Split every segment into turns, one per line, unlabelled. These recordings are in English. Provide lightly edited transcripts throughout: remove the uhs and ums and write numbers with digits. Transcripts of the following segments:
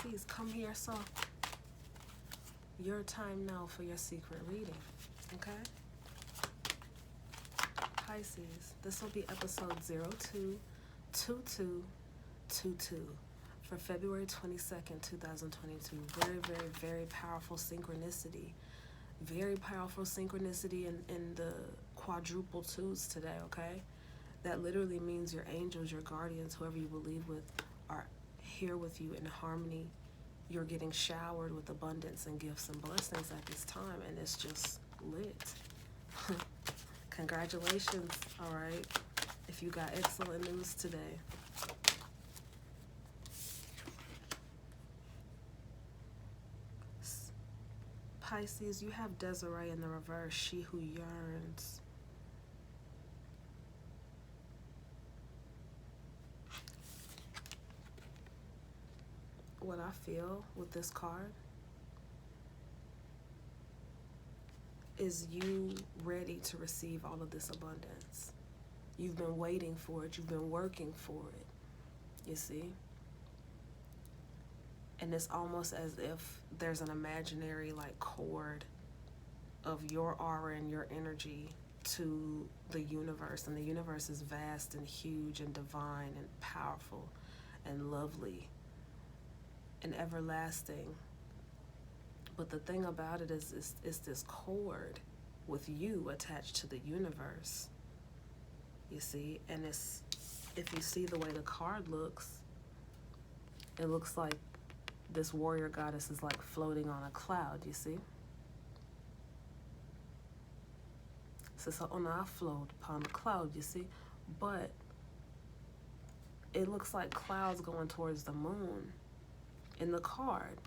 Pisces, come here. So your time now for your secret reading, okay? Pisces, this will be episode 022222 for February 22nd, 2022. Very, very, very powerful synchronicity. Very powerful synchronicity in the quadruple twos today, okay? That literally means your angels, your guardians, whoever you believe with, are here with you in harmony. You're getting showered with abundance and gifts and blessings at this time, and it's just lit. Congratulations, all right, if you got excellent news today. Pisces, you have Desiree in the reverse, she who yearns. What I feel with this card is you ready to receive all of this abundance. You've been waiting for it. You've been working for it. You see? And it's almost as if there's an imaginary like cord of your aura and your energy to the universe. And the universe is vast and huge and divine and powerful and lovely and everlasting. But the thing about it is this cord with you attached to the universe, you see? And it's, if you see the way the card looks, it looks like this warrior goddess is like floating on a cloud, you see? So I float upon a cloud, you see? But it looks like clouds going towards the moon in the card.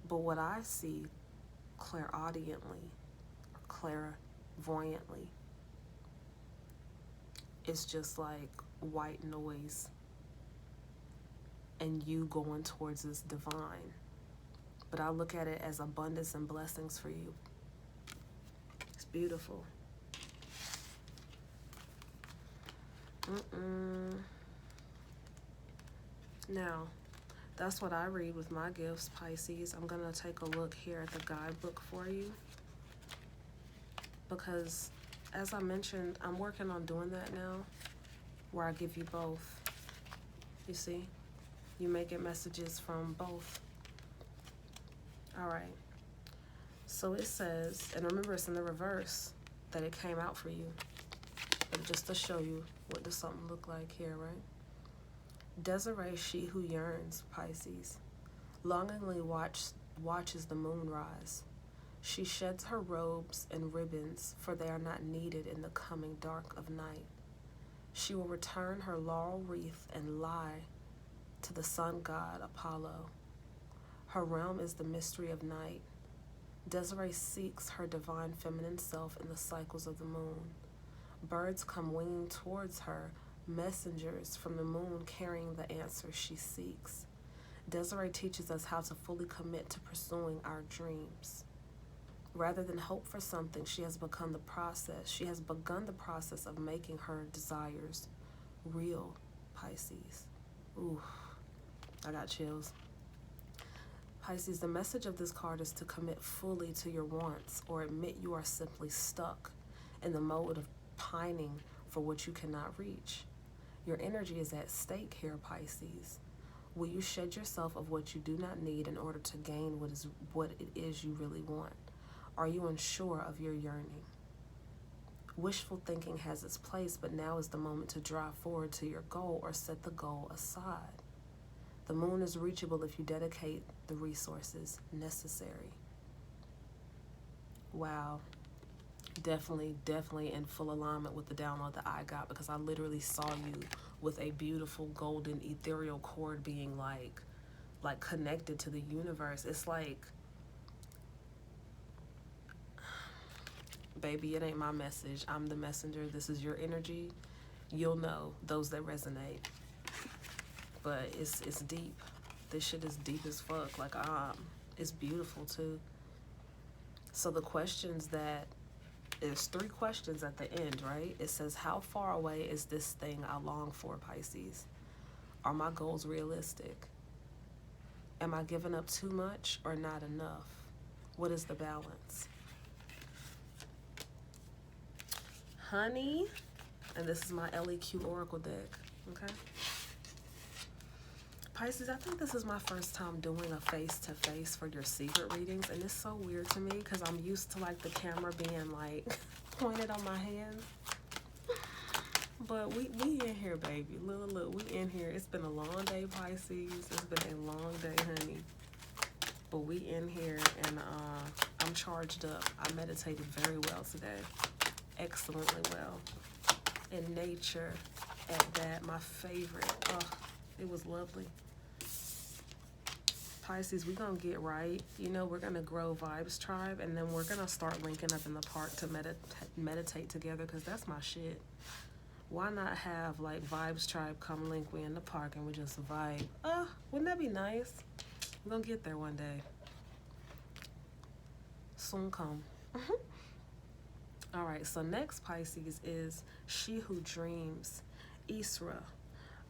But what I see clairaudiently, or clairvoyantly, it's just like white noise and you going towards this divine. But I look at it as abundance and blessings for you. It's beautiful. Now, that's what I read with my gifts, Pisces. I'm going to take a look here at the guidebook for you. Because, as I mentioned, I'm working on doing that now, where I give you both. You see? You may get messages from both. All right. So it says, and remember it's in the reverse, that it came out for you. But just to show you what does something look like here, right? Desiree, she who yearns, Pisces, longingly watches the moon rise. She sheds her robes and ribbons, for they are not needed in the coming dark of night. She will return her laurel wreath and lie to the sun god Apollo. Her realm is the mystery of night. Desiree seeks her divine feminine self in the cycles of the moon. Birds come winging towards her, messengers from the moon carrying the answers she seeks. Desiree teaches us how to fully commit to pursuing our dreams. Rather than hope for something, she has begun the process of making her desires real, Pisces. Ooh, I got chills. Pisces, the message of this card is to commit fully to your wants or admit you are simply stuck in the mode of pining for what you cannot reach. Your energy is at stake here, Pisces. Will you shed yourself of what you do not need in order to gain what it is you really want? Are you unsure of your yearning? Wishful thinking has its place, but now is the moment to drive forward to your goal or set the goal aside. The moon is reachable if you dedicate the resources necessary. Wow. Definitely in full alignment with the download that I got, because I literally saw you with a beautiful golden ethereal cord being like connected to the universe. It's like, baby, it ain't my message. I'm the messenger. This is your energy. You'll know, those that resonate. But it's deep. This shit is deep as fuck. Like, it's beautiful too. So the questions that, there's 3 questions at the end, right? It says, how far away is this thing I long for, Pisces? Are my goals realistic? Am I giving up too much or not enough? What is the balance? Honey, and this is my LEQ Oracle deck, okay? Pisces, I think this is my first time doing a face-to-face for your secret readings, and it's so weird to me because I'm used to like the camera being like pointed on my hand. But we in here, baby. Look, we in here. It's been a long day, Pisces. It's been a long day, honey. But we in here, and I'm charged up. I meditated very well today. Excellently well. In nature, at that, my favorite. Oh, it was lovely. Pisces, we're going to get right. You know, we're going to grow Vibes Tribe, and then we're going to start linking up in the park to meditate together, because that's my shit. Why not have, like, Vibes Tribe come link we in the park and we just vibe? Wouldn't that be nice? We're going to get there one day. Soon come. All right, so next, Pisces, is She Who Dreams, Isra,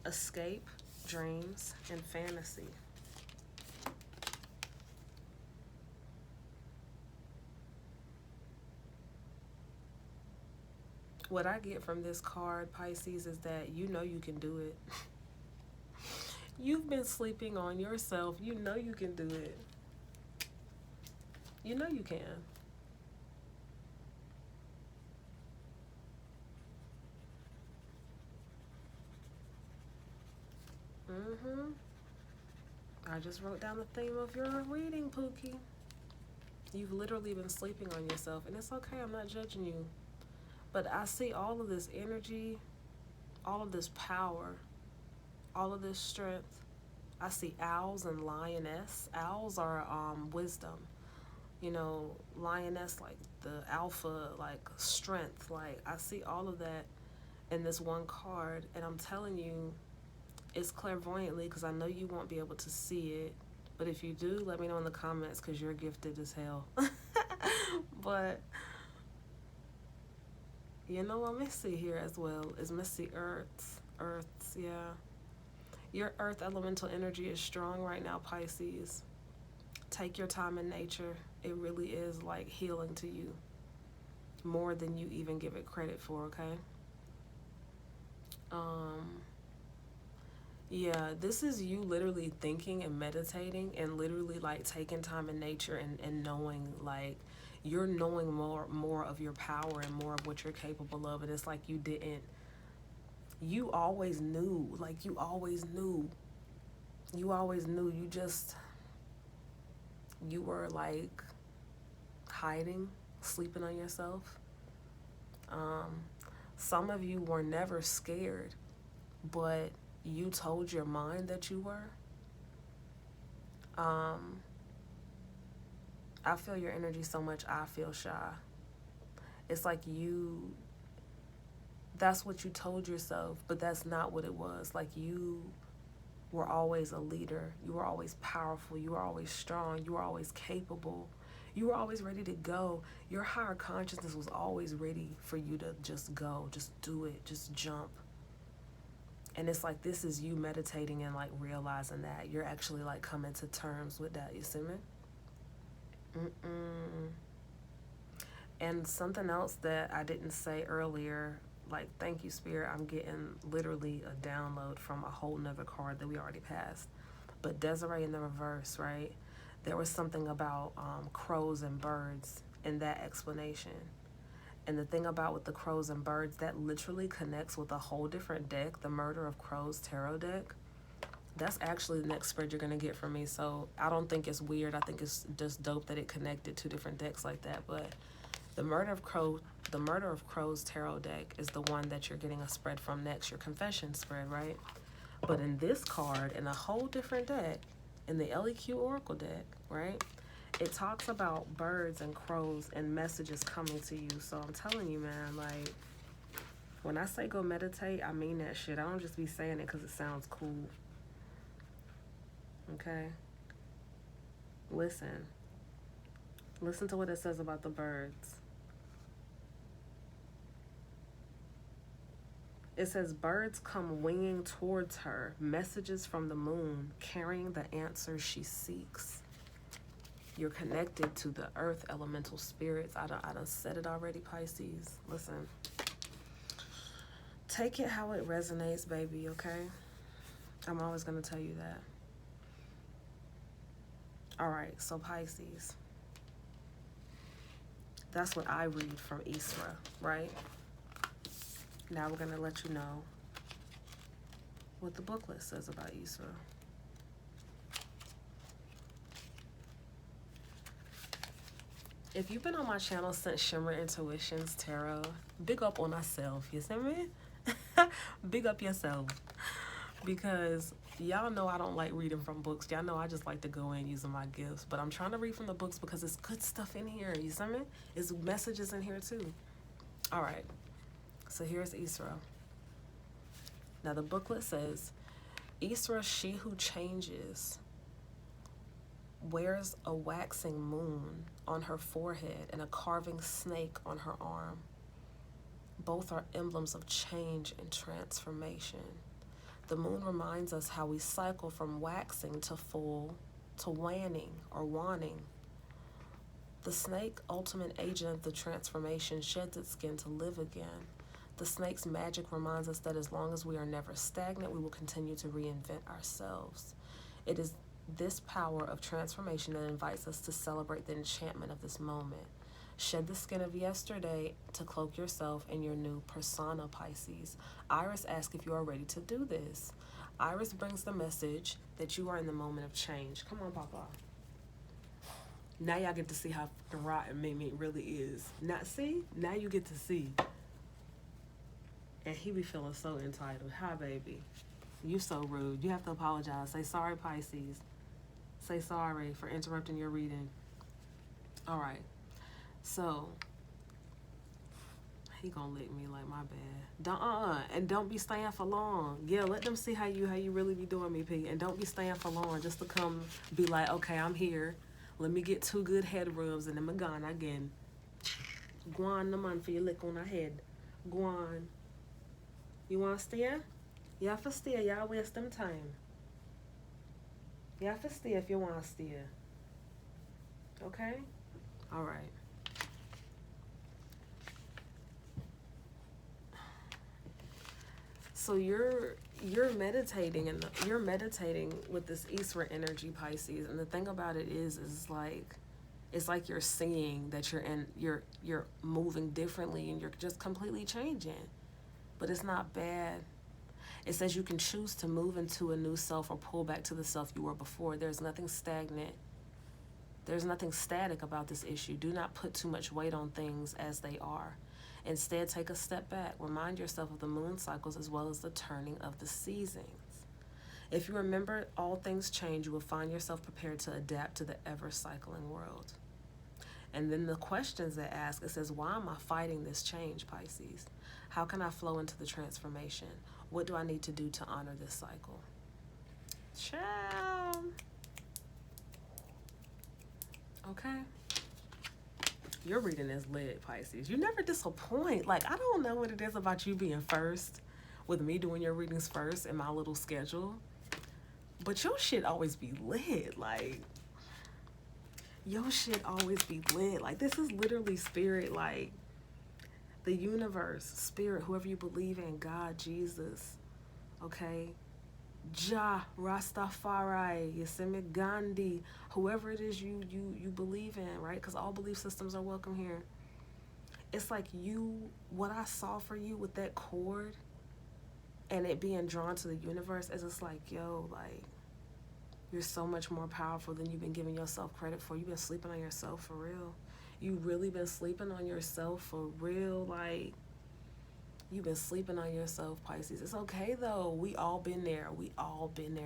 Escape, Dreams, and Fantasy. What I get from this card, Pisces, is that you know you can do it. You've been sleeping on yourself. You know you can do it. You know you can. I just wrote down the theme of your reading, Pookie. You've literally been sleeping on yourself, and it's okay. I'm not judging you. But I see all of this energy, all of this power, all of this strength. I see owls and lioness. Owls are wisdom. You know, lioness, like the alpha, like strength. Like, I see all of that in this one card. And I'm telling you, it's clairvoyantly, because I know you won't be able to see it. But if you do, let me know in the comments, because you're gifted as hell. But you know what Missy here as well is Missy Earths, yeah. Your earth elemental energy is strong right now, Pisces. Take your time in nature. It really is like healing to you, more than you even give it credit for, okay? Yeah, this is you literally thinking and meditating and literally like taking time in nature and knowing, like, you're knowing more of your power and more of what you're capable of. And it's like you always knew, like you always knew. You were like hiding, sleeping on yourself. Some of you were never scared, but you told your mind that you were. I feel your energy so much, I feel shy. It's like that's what you told yourself, but that's not what it was. Like, you were always a leader. You were always powerful. You were always strong. You were always capable. You were always ready to go. Your higher consciousness was always ready for you to just go, just do it, just jump. And it's like, this is you meditating and like realizing that you're actually like coming to terms with that. You see me? And something else that I didn't say earlier, like, thank you, Spirit. I'm getting literally a download from a whole nother card that we already passed. But Desiree in the reverse, right? There was something about crows and birds in that explanation. And the thing about with the crows and birds, that literally connects with a whole different deck, the Murder of Crows tarot deck. That's actually the next spread you're going to get from me. So I don't think it's weird. I think it's just dope that it connected two different decks like that. But the Murder of Crows tarot deck is the one that you're getting a spread from next, your confession spread, right? But in this card, in a whole different deck, in the LEQ Oracle deck, right, it talks about birds and crows and messages coming to you. So I'm telling you, man, like, when I say go meditate, I mean that shit. I don't just be saying it because it sounds cool. Okay? Listen to what it says about the birds. It says, birds come winging towards her, messages from the moon, carrying the answers she seeks. You're connected to the earth elemental spirits. I done said it already, Pisces. Listen. Take it how it resonates, baby, okay? I'm always going to tell you that. All right, so Pisces. That's what I read from Isra, right? Now we're going to let you know what the booklet says about Isra. If you've been on my channel since Shimmer Intuitions Tarot, big up on myself, you see me? Big up yourself. Because y'all know I don't like reading from books. Y'all know I just like to go in using my gifts. But I'm trying to read from the books because it's good stuff in here, you see me? It's messages in here too. All right. So here's Isra. Now the booklet says, Isra, she who changes, wears a waxing moon on her forehead and a carving snake on her arm. Both are emblems of change and transformation. The moon reminds us how we cycle from waxing to full to waning or wanting. The snake, ultimate agent of the transformation, sheds its skin to live again. The snake's magic reminds us that as long as we are never stagnant, we will continue to reinvent ourselves. It is this power of transformation that invites us to celebrate the enchantment of this moment. Shed the skin of yesterday to cloak yourself in your new persona, Pisces. Iris asks if you are ready to do this. Iris brings the message that you are in the moment of change. Come on, Papa. Now y'all get to see how rotten Mimi really is. Now you get to see. And he be feeling so entitled. Hi, baby. You so rude. You have to apologize. Say sorry, Pisces. Say sorry for interrupting your reading. All right. So, he gonna lick me like my bad. And don't be staying for long. Yeah, let them see how you really be doing me, P. And don't be staying for long just to come be like, okay, I'm here. Let me get 2 good head rubs and then I'm gone again. Guan the man for your lick on her head. Guan. You want to stay? You have to stay. Y'all waste them time. You have to stay if you want to stay. Okay? All right. So you're meditating and you're meditating with this Isra energy, Pisces, and the thing about it is like it's like you're seeing that you're moving differently and you're just completely changing. But it's not bad. It says you can choose to move into a new self or pull back to the self you were before. There's nothing stagnant. There's nothing static about this issue. Do not put too much weight on things as they are. Instead, take a step back. Remind yourself of the moon cycles as well as the turning of the seasons. If you remember, all things change. You will find yourself prepared to adapt to the ever-cycling world. And then the questions that ask, it says, why am I fighting this change, Pisces? How can I flow into the transformation? What do I need to do to honor this cycle? Ciao. Okay. Your reading is lit, Pisces. You never disappoint. Like, I don't know what it is about you being first, with me doing your readings first in my little schedule. But your shit always be lit. Like, your shit always be lit. Like, this is literally spirit, like, the universe, spirit, whoever you believe in, God, Jesus, okay? Jah, Rastafari, Yosemite, Gandhi, whoever it is you believe in, right? Because all belief systems are welcome here. It's like what I saw for you with that cord and it being drawn to the universe is just like, yo, like, you're so much more powerful than you've been giving yourself credit for. You've been sleeping on yourself for real. You really been sleeping on yourself for real. Like, you've been sleeping on yourself, Pisces. It's okay though. We all been there.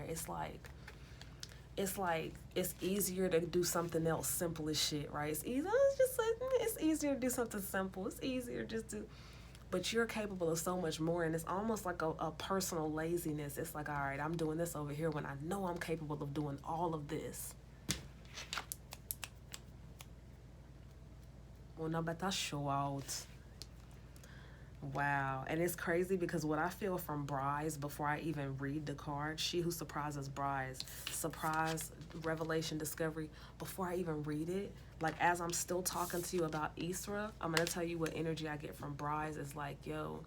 It's like it's easier to do something else simple as shit, right? It's easier to do something simple. It's easier just to, but you're capable of so much more, and it's almost like a personal laziness. It's like, all right, I'm doing this over here when I know I'm capable of doing all of this. Well, now better show out. Wow. And it's crazy because what I feel from Bryce before I even read the card, she who surprises Bryce, surprise, revelation, discovery, before I even read it, like as I'm still talking to you about Isra, I'm going to tell you what energy I get from Bryce is like, yo,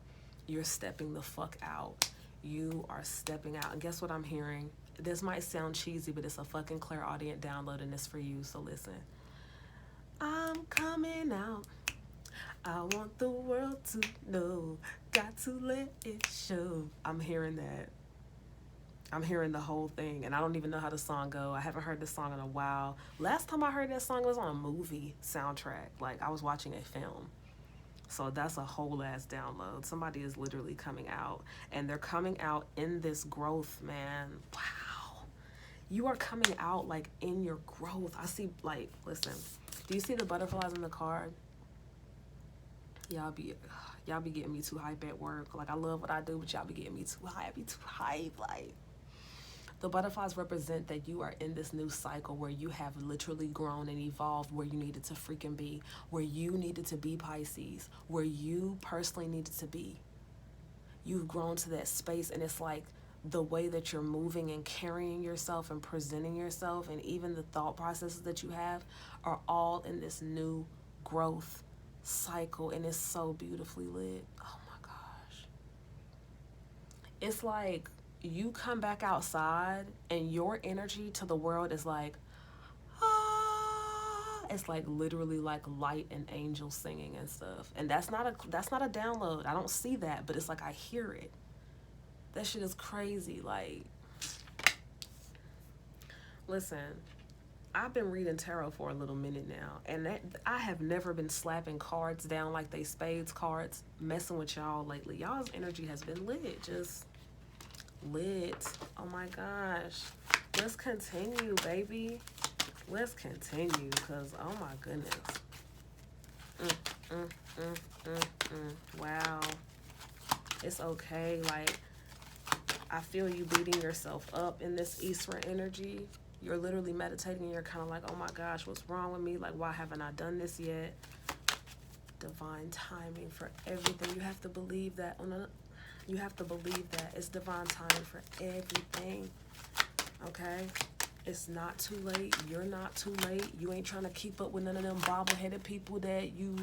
you're stepping the fuck out. You are stepping out. And guess what I'm hearing? This might sound cheesy, but it's a fucking clairaudient download and it's for you. So listen. I'm coming out. I want the world to know. Got to let it show. I'm hearing that. I'm hearing the whole thing, and I don't even know how the song go. I haven't heard this song in a while. Last time I heard that song was on a movie soundtrack. Like I was watching a film. So that's a whole ass download. Somebody is literally coming out, and they're coming out in this growth, man. Wow. You are coming out like in your growth. I see, like, listen, do you see the butterflies in the card? Y'all be getting me too hype at work. Like I love what I do, but y'all be getting me too hype. I be too hype. Like the butterflies represent that you are in this new cycle where you have literally grown and evolved where you needed to freaking be, where you needed to be, Pisces, where you personally needed to be. You've grown to that space, and it's like the way that you're moving and carrying yourself and presenting yourself, and even the thought processes that you have are all in this new growth cycle, and it's so beautifully lit. Oh my gosh. It's like you come back outside and your energy to the world is like, ah, it's like literally like light and angels singing and stuff. And that's not a download. I don't see that, but it's like I hear it. That shit is crazy. Like, listen, I've been reading tarot for a little minute now, and I have never been slapping cards down like they spades cards, messing with y'all lately. Y'all's energy has been lit, just lit. Oh my gosh. Let's continue, baby. Let's continue, because, oh my goodness. Wow. It's okay. Like, I feel you beating yourself up in this Isra energy. You're literally meditating and you're kind of like, oh my gosh, what's wrong with me? Like, why haven't I done this yet? Divine timing for everything. You have to believe that. You have to believe that. It's divine timing for everything. Okay? It's not too late. You're not too late. You ain't trying to keep up with none of them bobble-headed people that you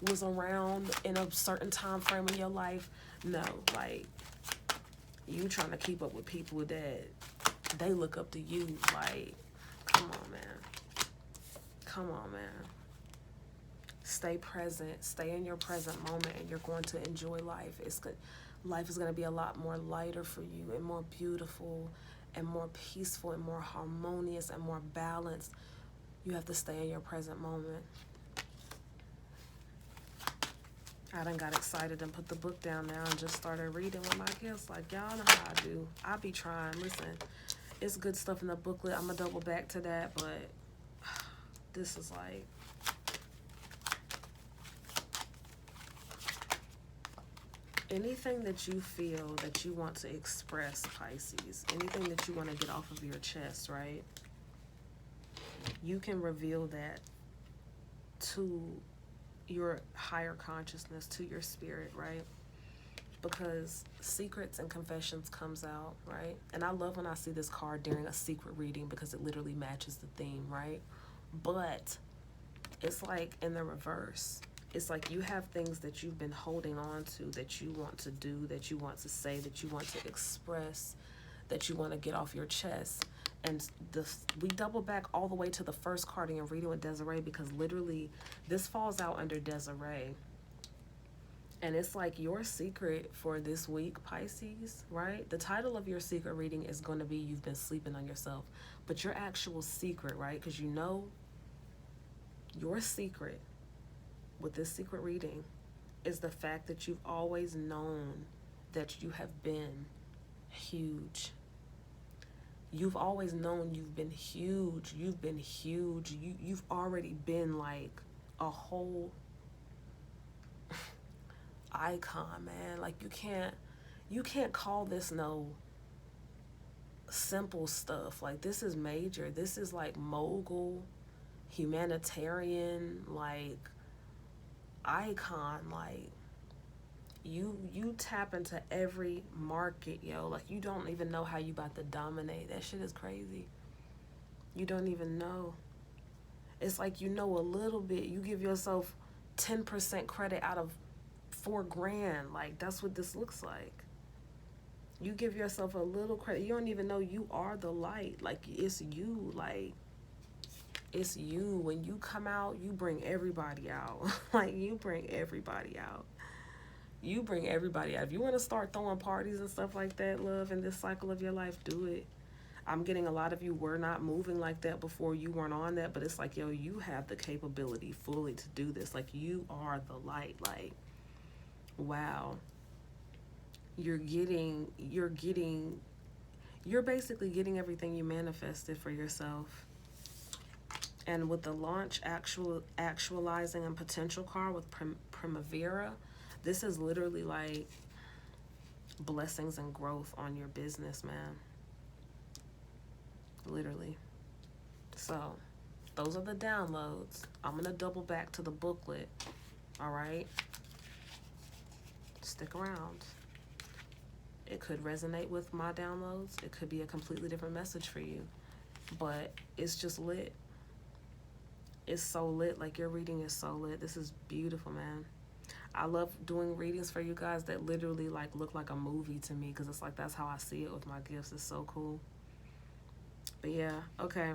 was around in a certain time frame in your life. No, like, you trying to keep up with people that they look up to you. Like, come on, man. Come on, man. Stay present. Stay in your present moment, and you're going to enjoy life. It's good. Life is going to be a lot more lighter for you and more beautiful and more peaceful and more harmonious and more balanced. You have to stay in your present moment. I done got excited and put the book down now and just started reading with my kids. Like, y'all know how I do. I be trying. Listen, it's good stuff in the booklet. I'm going to double back to that, but this is like... anything that you feel that you want to express, Pisces, anything that you want to get off of your chest, right? You can reveal that to your higher consciousness, to your spirit, right? Because secrets and confessions comes out, right? And I love when I see this card during a secret reading because it literally matches the theme, right? But it's like in the reverse. It's like you have things that you've been holding on to that you want to do, that you want to say, that you want to express, that you want to get off your chest. And we double back all the way to the first card in reading with Desiree, because literally this falls out under Desiree. And it's like your secret for this week, Pisces, right? The title of your secret reading is going to be You've Been Sleeping on Yourself. But your actual secret, right? Because you know your secret with this secret reading is the fact that you've always known that you have been huge. You've always known you've been huge. You've been huge. You've already been like a whole icon, man. Like you can't call this no simple stuff. Like, this is major. This is like mogul, humanitarian, like icon. Like, You tap into every market, yo. Like, you don't even know how you about to dominate. That shit is crazy. You don't even know. It's like, you know, a little bit. You give yourself 10% credit out of $4,000. Like, that's what this looks like. You give yourself a little credit. You don't even know you are the light. Like, it's you. Like, it's you. When you come out, you bring everybody out. Like, you bring everybody out. You bring everybody out. If you want to start throwing parties and stuff like that, love, in this cycle of your life, do it. I'm getting a lot of you were not moving like that before, you weren't on that, but it's like, yo, you have the capability fully to do this. Like, you are the light. Like, wow. You're basically getting everything you manifested for yourself. And with the launch, actualizing, and potential card with Primavera, this is literally like blessings and growth on your business, man. Literally. So, those are the downloads. I'm going to double back to the booklet. All right? Stick around. It could resonate with my downloads. It could be a completely different message for you. But it's just lit. It's so lit. Like, your reading is so lit. This is beautiful, man. I love doing readings for you guys that literally like look like a movie to me, because it's like, that's how I see it with my gifts. It's so cool. But yeah, okay.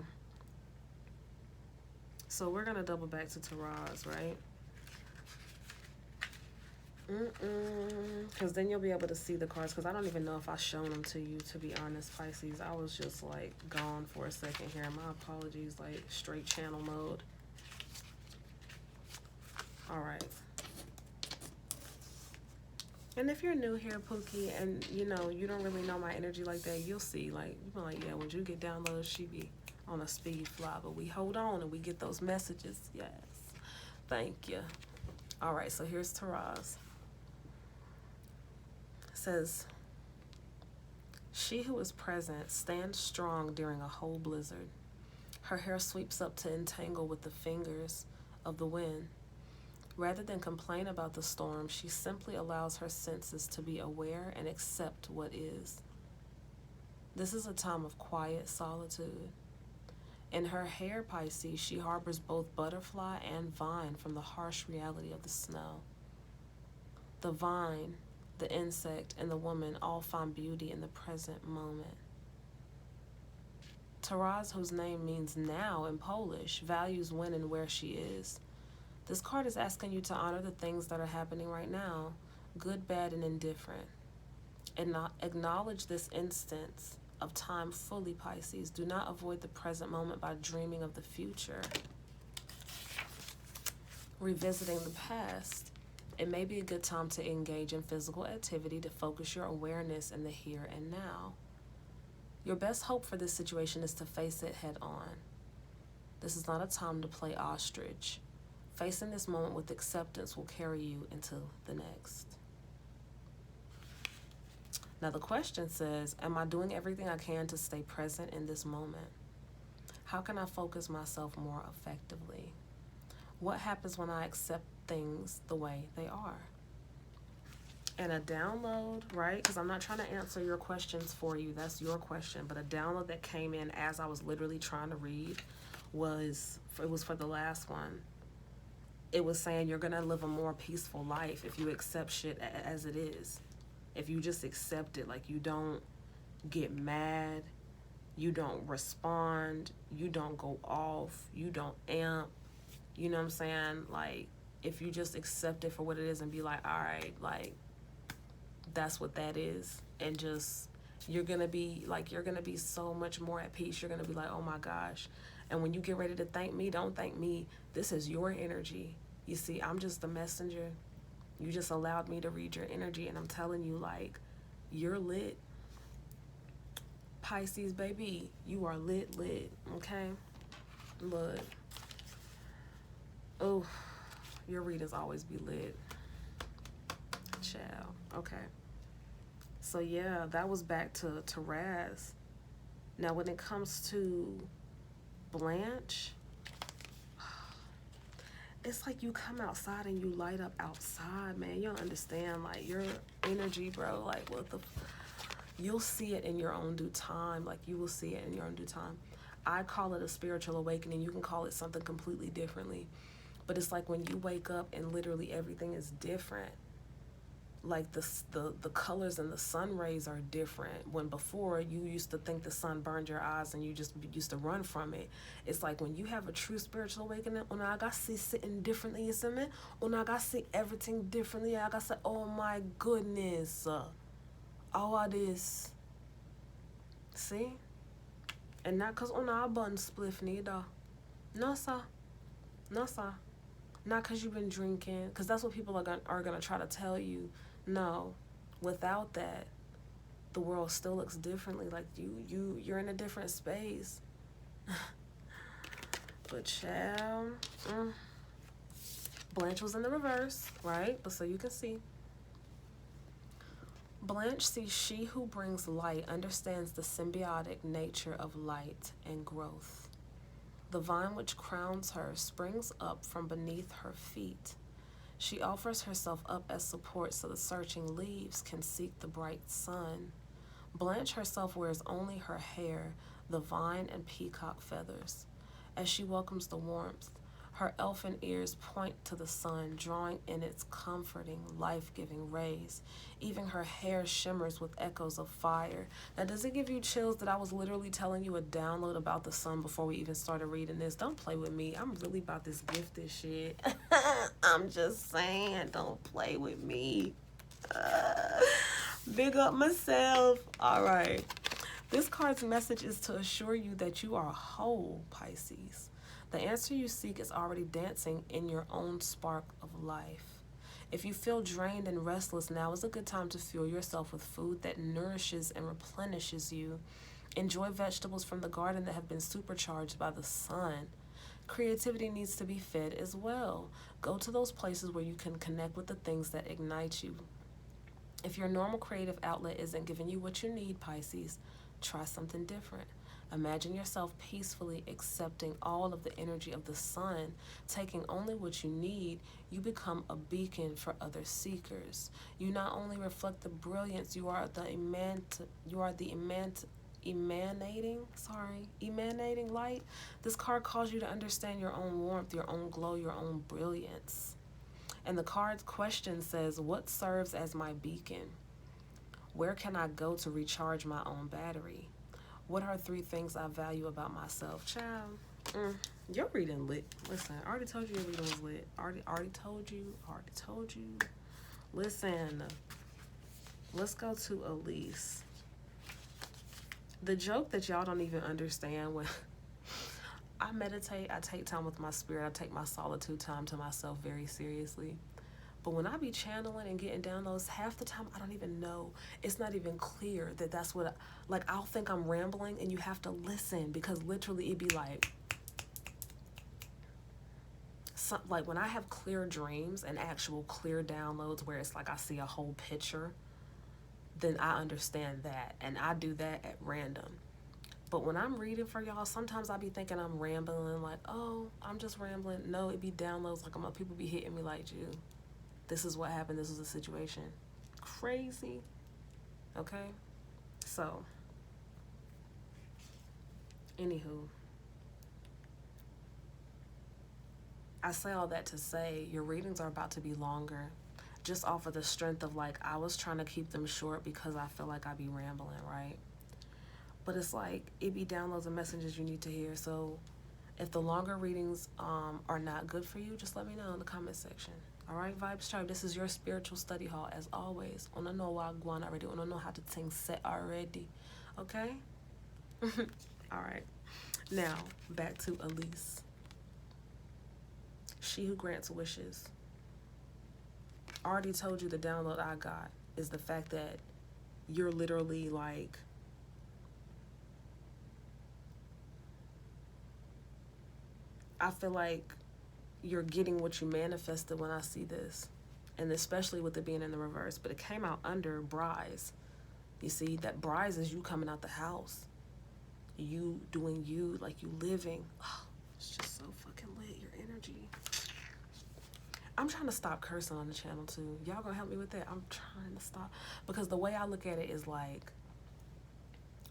So we're gonna double back to Taraz, right? Because then you'll be able to see the cards, because I don't even know if I've shown them to you, to be honest, Pisces. I was just like gone for a second here. My apologies, like straight channel mode. All right. And if you're new here, Pookie, and you know, you don't really know my energy like that, you'll see, like, you'll be like, yeah, when you get downloads, she be on a speed fly, but we hold on and we get those messages. Yes. Thank you. All right, so here's Taraz. It says, she who is present stands strong during a whole blizzard. Her hair sweeps up to entangle with the fingers of the wind. Rather than complain about the storm, she simply allows her senses to be aware and accept what is. This is a time of quiet solitude. In her hair, Pisces, she harbors both butterfly and vine from the harsh reality of the snow. The vine, the insect, and the woman all find beauty in the present moment. Taraz, whose name means now in Polish, values when and where she is. This card is asking you to honor the things that are happening right now, good, bad, and indifferent. And acknowledge this instance of time fully, Pisces. Do not avoid the present moment by dreaming of the future, revisiting the past. It may be a good time to engage in physical activity to focus your awareness in the here and now. Your best hope for this situation is to face it head on. This is not a time to play ostrich. Facing this moment with acceptance will carry you into the next. Now the question says, am I doing everything I can to stay present in this moment? How can I focus myself more effectively? What happens when I accept things the way they are? And a download, right? Because I'm not trying to answer your questions for you. That's your question. But a download that came in as I was literally trying to read was for the last one. It was saying you're going to live a more peaceful life if you accept shit as it is. If you just accept it, like, you don't get mad, you don't respond, you don't go off, you don't amp, you know what I'm saying? Like, if you just accept it for what it is and be like, all right, like, that's what that is. And just, you're going to be so much more at peace. You're going to be like, oh my gosh. And when you get ready to thank me, don't thank me. This is your energy. You see, I'm just the messenger. You just allowed me to read your energy, and I'm telling you, like, you're lit. Pisces, baby, you are lit, okay? Look. Oh, your readings always be lit. Child. Okay. So, yeah, that was back to Raz. Now, when it comes to Blanche, it's like you come outside and you light up outside, man. You don't understand, like, your energy, bro. Like, what the... You'll see it in your own due time. Like, you will see it in your own due time. I call it a spiritual awakening. You can call it something completely differently. But it's like when you wake up and literally everything is different. Like the colors and the sun rays are different. When before you used to think the sun burned your eyes and you just used to run from it. It's like when you have a true spiritual awakening, I got see sitting differently, you see me? I got see everything differently. I got say, oh my goodness, all of this. See? And not cause I bun spliff neither. No sir. No sir. Not cause you've been drinking, cause that's what people are gonna try to tell you. No, without that, the world still looks differently. Like you're in a different space. But child, Blanche was in the reverse, right? But so you can see. Blanche sees she who brings light understands the symbiotic nature of light and growth. The vine which crowns her springs up from beneath her feet. She offers herself up as support so the searching leaves can seek the bright sun. Blanche herself wears only her hair, the vine and peacock feathers. As she welcomes the warmth, her elfin ears point to the sun, drawing in its comforting, life-giving rays. Even her hair shimmers with echoes of fire. Now, does it give you chills that I was literally telling you a download about the sun before we even started reading this? Don't play with me. I'm really about this gifted shit. I'm just saying, don't play with me. Big up myself. All right. This card's message is to assure you that you are whole, Pisces. The answer you seek is already dancing in your own spark of life. If you feel drained and restless, now is a good time to fuel yourself with food that nourishes and replenishes you. Enjoy vegetables from the garden that have been supercharged by the sun. Creativity needs to be fed as well. Go to those places where you can connect with the things that ignite you. If your normal creative outlet isn't giving you what you need, Pisces, try something different. Imagine yourself peacefully accepting all of the energy of the sun, taking only what you need. You become a beacon for other seekers. You not only reflect the brilliance, you are the emanating light. This card calls you to understand your own warmth, your own glow, your own brilliance. And the card's question says, what serves as my beacon? Where can I go to recharge my own battery? What are 3 things I value about myself? Child, your reading lit. Listen, I already told you your reading was lit. Already told you. Listen, let's go to Elise. The joke that y'all don't even understand when I meditate, I take time with my spirit, I take my solitude time to myself very seriously. But when I be channeling and getting downloads, half the time I don't even know. It's not even clear that that's what, I'll think I'm rambling and you have to listen because literally it'd be like when I have clear dreams and actual clear downloads where it's like I see a whole picture, then I understand that. And I do that at random. But when I'm reading for y'all, sometimes I be thinking I'm rambling like, oh, I'm just rambling. No, it be downloads like people be hitting me like, you. This is what happened. This is the situation. Crazy. Okay? So, anywho, I say all that to say your readings are about to be longer just off of the strength of I was trying to keep them short because I feel like I be rambling, right? But it's like it be downloads and messages you need to hear. So if the longer readings are not good for you, just let me know in the comment section. All right, Vibes Tribe, this is your spiritual study hall as always. Wanna know why Guan already? Wanna know how to sing set already? Okay? All right. Now, back to Elise. She who grants wishes. I already told you the download I got is the fact that you're literally I feel like you're getting what you manifested when I see this. And especially with it being in the reverse. But it came out under Brise. You see, that Brise is you coming out the house. You doing you, you living. Oh, it's just so fucking lit, your energy. It's I'm trying to stop cursing on the channel too. Y'all gonna help me with that? I'm trying to stop. Because the way I look at it is like,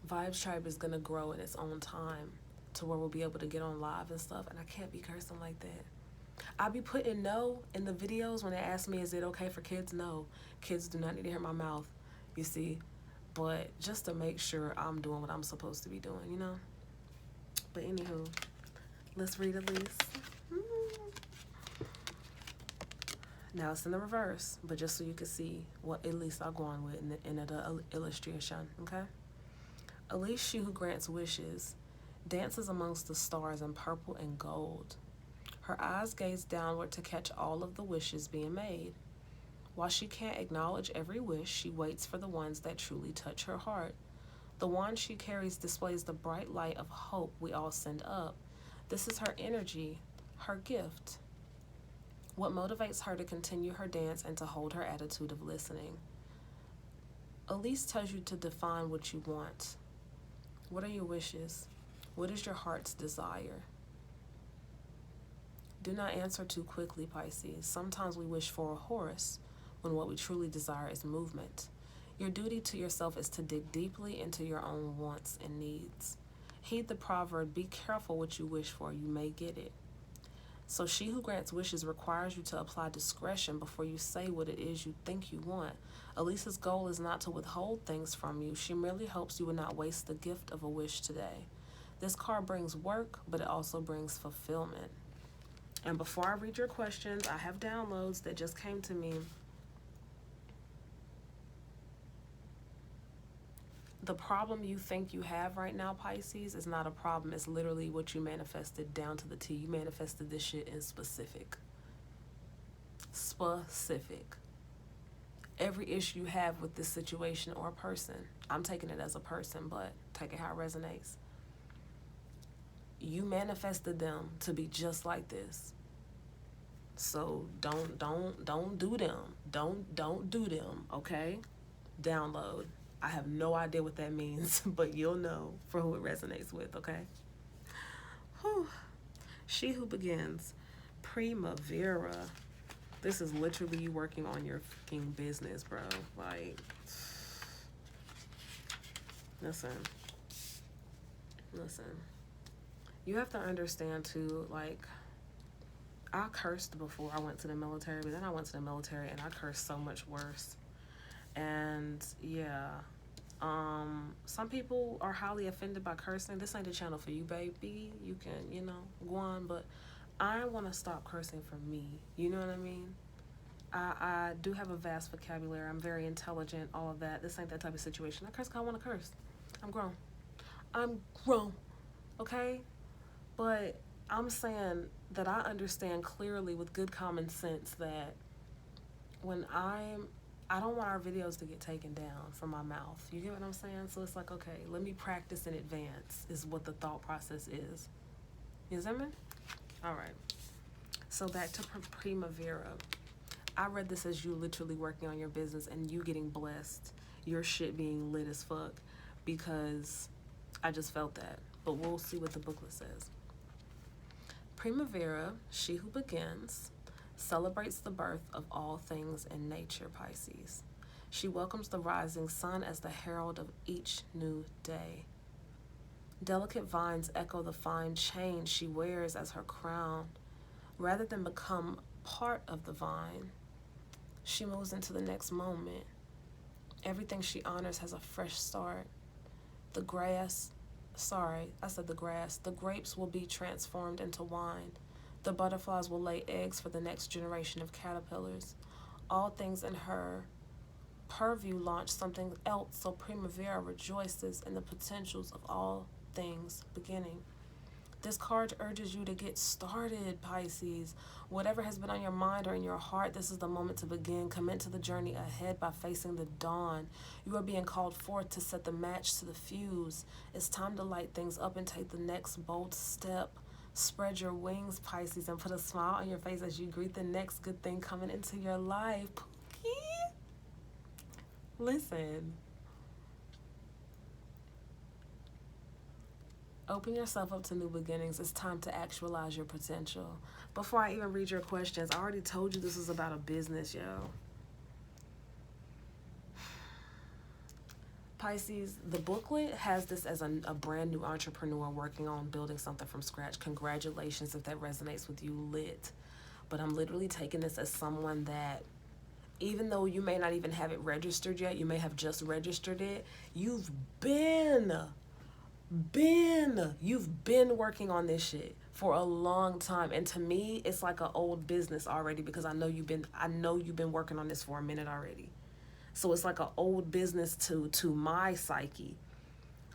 Vibes Tribe is gonna grow in its own time to where we'll be able to get on live and stuff. And I can't be cursing like that. I be putting no in the videos when they ask me, is it okay for kids? No. Kids do not need to hear my mouth, you see. But just to make sure I'm doing what I'm supposed to be doing, you know? But anywho, let's read Elise. Now it's in the reverse, but just so you can see what Elise I'm going with in the illustration, okay? Elise, she who grants wishes, dances amongst the stars in purple and gold. Her eyes gaze downward to catch all of the wishes being made. While she can't acknowledge every wish, she waits for the ones that truly touch her heart. The wand she carries displays the bright light of hope we all send up. This is her energy, her gift. What motivates her to continue her dance and to hold her attitude of listening. Elise tells you to define what you want. What are your wishes? What is your heart's desire? Do not answer too quickly, Pisces. Sometimes we wish for a horse when what we truly desire is movement. Your duty to yourself is to dig deeply into your own wants and needs. Heed the proverb, be careful what you wish for, you may get it. So she who grants wishes requires you to apply discretion before you say what it is you think you want. Elisa's goal is not to withhold things from you. She merely hopes you will not waste the gift of a wish today. This card brings work, but it also brings fulfillment. And before I read your questions, I have downloads that just came to me. The problem you think you have right now, Pisces, is not a problem. It's literally what you manifested down to the T. You manifested this shit in specific. Specific. Every issue you have with this situation or person, I'm taking it as a person, but take it how it resonates. You manifested them to be just like this. So don't do them. Don't do them, okay? Download. I have no idea what that means, but you'll know for who it resonates with, okay? Whew. She who begins. Primavera. This is literally you working on your fucking business, bro. Like, listen. You have to understand, too, like, I cursed before I went to the military, but then I went to the military and I cursed so much worse. And yeah, some people are highly offended by cursing. This ain't the channel for you, baby. You can, you know, go on, but I want to stop cursing for me. You know what I mean? I do have a vast vocabulary. I'm very intelligent, all of that. This ain't that type of situation. I curse because I want to curse. I'm grown, okay? But I'm saying that I understand clearly with good common sense that when I don't want our videos to get taken down from my mouth. You get what I'm saying? So it's like, okay, let me practice in advance is what the thought process is. You see me? All right. So back to Primavera. I read this as you literally working on your business and you getting blessed. Your shit being lit as fuck because I just felt that. But we'll see what the booklet says. Primavera, she who begins, celebrates the birth of all things in nature, Pisces. She welcomes the rising sun as the herald of each new day. Delicate vines echo the fine chain she wears as her crown. Rather than become part of the vine, she moves into the next moment. Everything she honors has a fresh start. The grapes will be transformed into wine. The butterflies will lay eggs for the next generation of caterpillars. All things in her purview launch something else, so Primavera rejoices in the potentials of all things beginning. This card urges you to get started, Pisces. Whatever has been on your mind or in your heart, this is the moment to begin. Commit to the journey ahead by facing the dawn. You are being called forth to set the match to the fuse. It's time to light things up and take the next bold step. Spread your wings, Pisces, and put a smile on your face as you greet the next good thing coming into your life. Pookie. Listen. Open yourself up to new beginnings. It's time to actualize your potential. Before I even read your questions, I already told you this is about a business, yo. Pisces, the booklet has this as a brand new entrepreneur working on building something from scratch. Congratulations if that resonates with you, lit. But I'm literally taking this as someone that, even though you may not even have it registered yet, you may have just registered it, you've been working on this shit for a long time. And to me, it's like an old business already, because I know you've been working on this for a minute already. So it's like an old business to my psyche.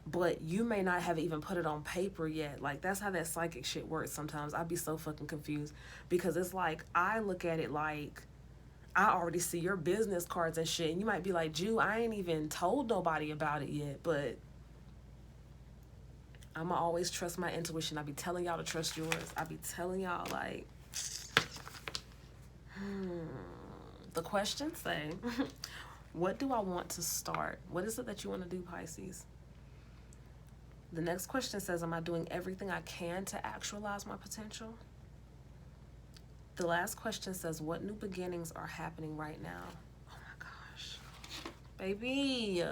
But you may not have even put it on paper yet. Like, that's how that psychic shit works sometimes. I'd be so fucking confused, because it's like, I look at it like, I already see your business cards and shit, and you might be like, Jew, I ain't even told nobody about it yet. But I'ma always trust my intuition. I be telling y'all to trust yours. I be telling y'all, like, the questions say, what do I want to start? What is it that you want to do, Pisces? The next question says, am I doing everything I can to actualize my potential? The last question says, what new beginnings are happening right now? Oh my gosh. Baby.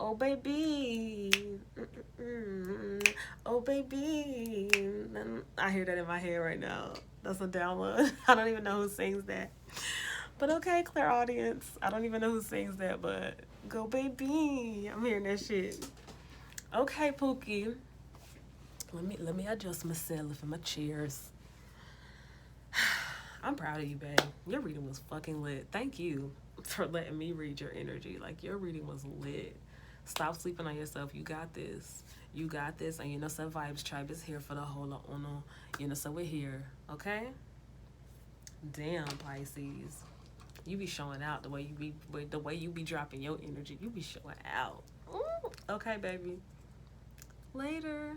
Oh, baby. Oh, baby. I hear that in my head right now. That's a download. I don't even know who sings that. But okay, clairaudience. I don't even know who sings that, but go, baby. I'm hearing that shit. Okay, Pookie. Let me adjust myself and my cheers. I'm proud of you, babe. Your reading was fucking lit. Thank you for letting me read your energy. Like, your reading was lit. Stop sleeping on yourself. You got this. You got this. And you know, so Vibes Tribe is here for the whole uno. You know, so we're here. Okay? Damn, Pisces. You be showing out the way you be dropping your energy. You be showing out. Ooh. Okay, baby. Later.